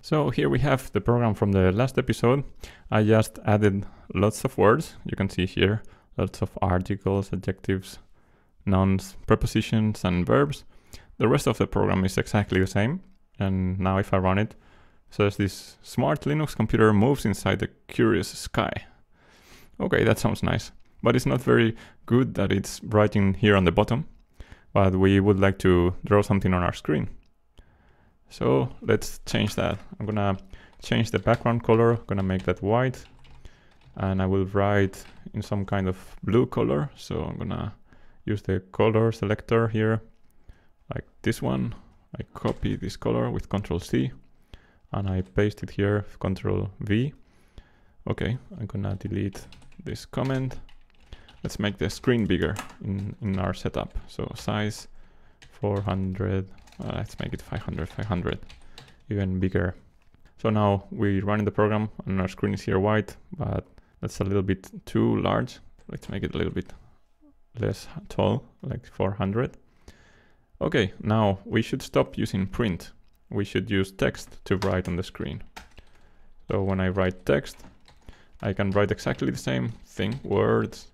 So here we have the program from the last episode. I just added lots of words. You can see here lots of articles, adjectives, nouns, prepositions, and verbs. The rest of the program is exactly the same. And now if I run it, it says this smart Linux computer moves inside the curious sky. Okay, that sounds nice. But it's not very good that it's writing here on the bottom. But we would like to draw something on our screen. So let's change that. I'm gonna change the background color, gonna make that white, and I will write in some kind of blue color. So I'm gonna use the color selector here, like this one. I copy this color with Ctrl+C, and I paste it here, Ctrl+V. Okay, I'm gonna delete this comment. Let's make the screen bigger in our setup. So size 400. Let's make it 500, even bigger. So now we run the program and our screen is here white, but that's a little bit too large. Let's make it a little bit less tall, like 400. Okay, now we should stop using print. We should use text to write on the screen. So when I write text, I can write exactly the same thing, words,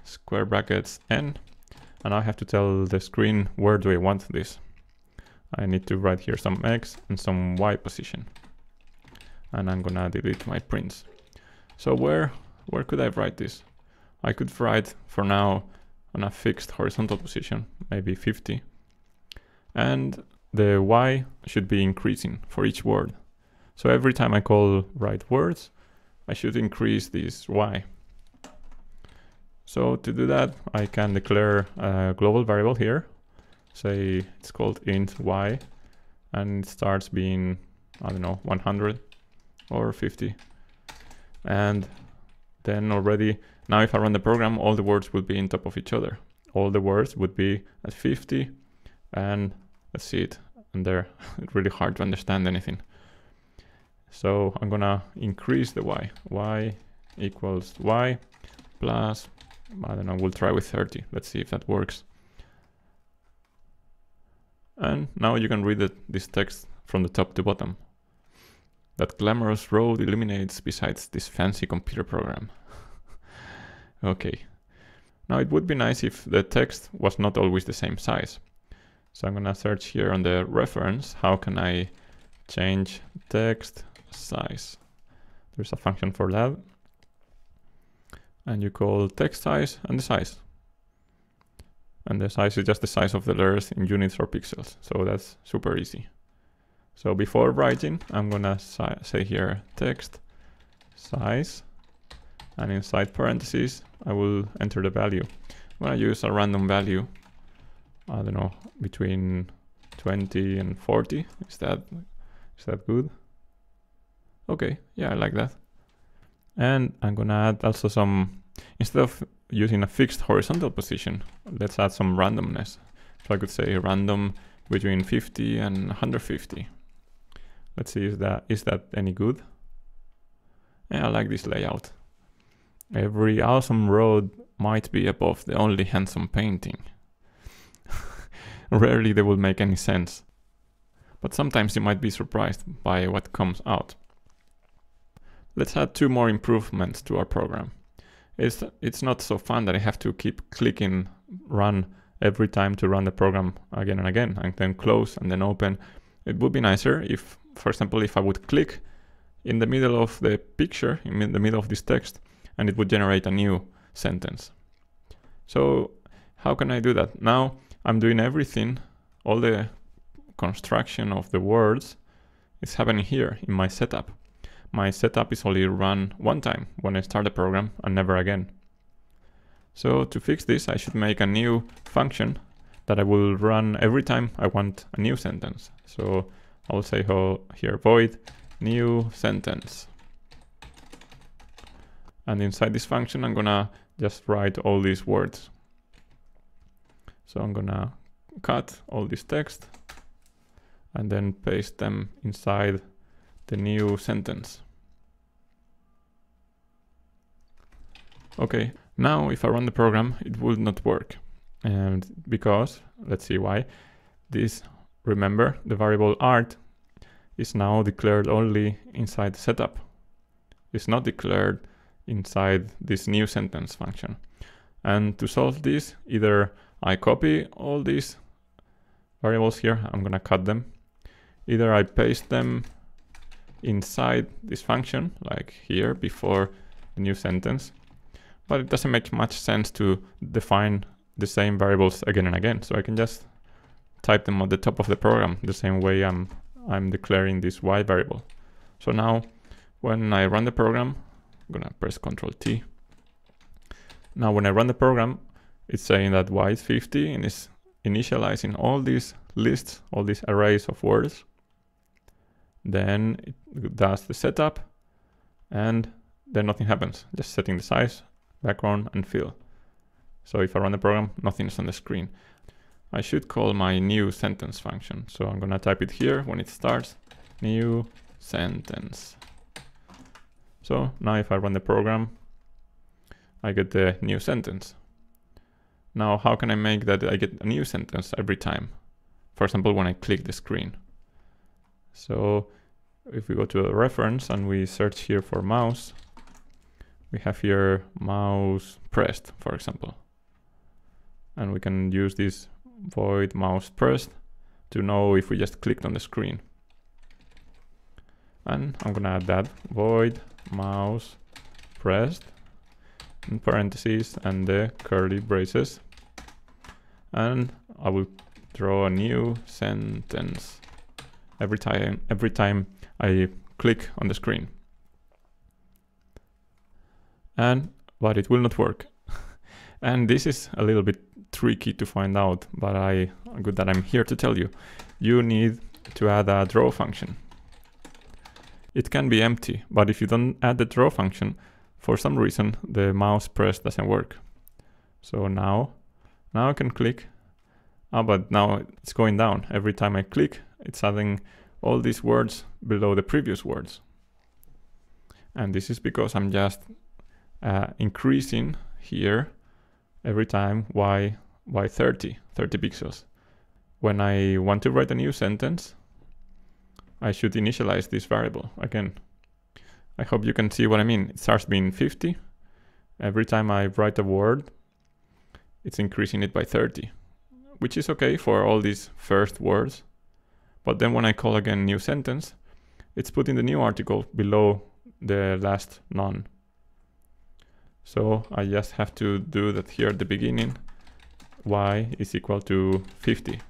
square brackets, n, and I have to tell the screen where do I want this. I need to write here some X and some Y position. And I'm gonna delete my prints. So where could I write this? I could write for now on a fixed horizontal position, maybe 50. And the Y should be increasing for each word. So every time I call write words, I should increase this Y. So to do that, I can declare a global variable here. Say it's called int y, and it starts being, I don't know, 100 or 50. And then already, now if I run the program, all the words will be on top of each other. All the words would be at 50, and let's see it, and there, it's really hard to understand anything. So I'm gonna increase the y. Y equals y plus, I don't know, we'll try with 30. Let's see if that works. And now you can read this text from the top to bottom. That glamorous road illuminates besides this fancy computer program. Okay. Now it would be nice if the text was not always the same size. So I'm gonna search here on the reference, how can I change text size? There's a function for that. And you call text size and the size. And the size is just the size of the letters in units or pixels. So that's super easy. So before writing, I'm gonna say here text size, and inside parentheses, I will enter the value. I'm gonna use a random value. I don't know, between 20 and 40. Is that good? Okay, yeah, I like that. And I'm gonna add also some, instead of using a fixed horizontal position, let's add some randomness. So I could say random between 50 and 150. Let's see, is that any good? Yeah, I like this layout. Every awesome road might be above the only handsome painting. Rarely they will make any sense. But sometimes you might be surprised by what comes out. Let's add 2 more improvements to our program. It's not so fun that I have to keep clicking run every time to run the program again and again, and then close and then open. It would be nicer if, for example, if I would click in the middle of the picture, in the middle of this text, and it would generate a new sentence. So how can I do that? Now I'm doing everything, all the construction of the words is happening here in my setup. My setup is only run one time when I start the program and never again. So to fix this, I should make a new function that I will run every time I want a new sentence. So I will say here void new sentence. And inside this function, I'm gonna just write all these words. So I'm gonna cut all this text and then paste them inside the new sentence. Okay, now if I run the program, it will not work. And because, let's see why, this, remember, the variable art is now declared only inside the setup. It's not declared inside this new sentence function. And to solve this, either I copy all these variables here, I'm gonna cut them. Either I paste them inside this function, like here before the new sentence, but it doesn't make much sense to define the same variables again and again. So I can just type them at the top of the program the same way I'm declaring this y variable. So now when I run the program, I'm gonna press Ctrl T. Now when I run the program, it's saying that y is 50 and is initializing all these lists, all these arrays of words. Then it does the setup and then nothing happens, just setting the size, background and fill. So if I run the program, nothing is on the screen. I should call my new sentence function. So I'm gonna type it here when it starts, new sentence. So now if I run the program, I get the new sentence. Now, how can I make that I get a new sentence every time? For example, when I click the screen. So if we go to a reference and we search here for mouse, we have here mouse pressed, for example. And we can use this void mouse pressed to know if we just clicked on the screen. And I'm gonna add that void mouse pressed in parentheses and the curly braces, and I will draw a new sentence every time I click on the screen. But it will not work. And this is a little bit tricky to find out, but good that I'm here to tell you. You need to add a draw function. It can be empty, but if you don't add the draw function, for some reason the mouse press doesn't work. So now I can click, but now it's going down. Every time I click, it's adding all these words below the previous words. And this is because I'm just increasing here every time y 30 pixels. When I want to write a new sentence, I should initialize this variable again. I hope you can see what I mean. It starts being 50. Every time I write a word, it's increasing it by 30, which is okay for all these first words. But then when I call again new sentence, it's putting the new article below the last none. So I just have to do that here at the beginning. Y is equal to 50.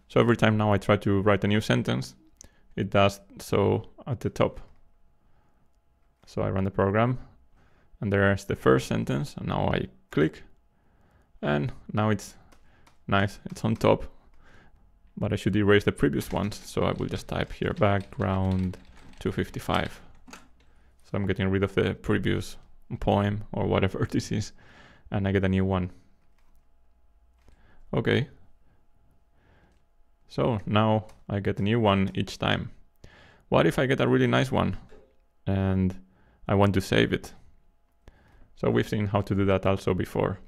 So every time now I try to write a new sentence, it does so at the top. So I run the program and there's the first sentence, and now I click and now it's nice, it's on top, but I should erase the previous ones. So I will just type here background 255. So I'm getting rid of the previous poem or whatever this is, and I get a new one. Okay. So now I get a new one each time. What if I get a really nice one and I want to save it? So we've seen how to do that also before.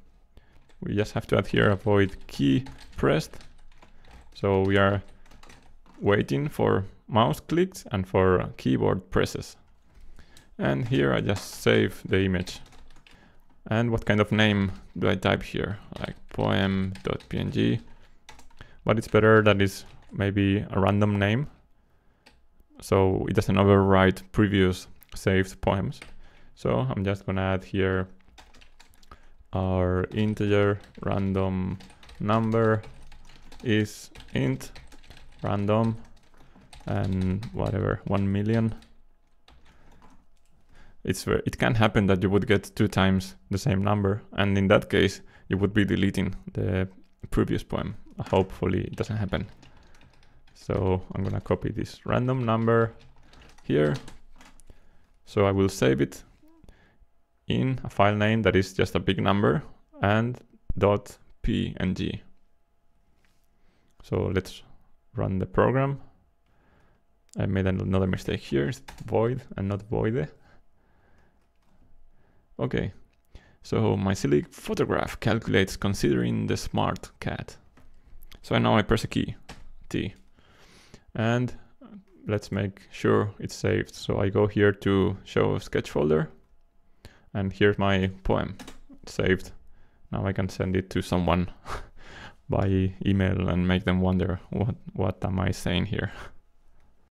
We just have to add here a void key pressed. So we are waiting for mouse clicks and for keyboard presses. And here I just save the image. And what kind of name do I type here? Like poem.png. But it's better that it's maybe a random name, so it doesn't overwrite previous saved poems. So I'm just gonna add here our integer random number is int random and whatever 1 million. It can happen that you would get 2 times the same number, and in that case you would be deleting the previous poem. Hopefully it doesn't happen. So I'm gonna copy this random number here. So I will save it in a file name that is just a big number and .png. So let's run the program. I made another mistake here. It's void and not void. Okay. So my silly photograph calculates considering the smart cat. So now I press a key, T. And let's make sure it's saved. So I go here to show sketch folder, and here's my poem. It's saved. Now I can send it to someone by email and make them wonder what am I saying here.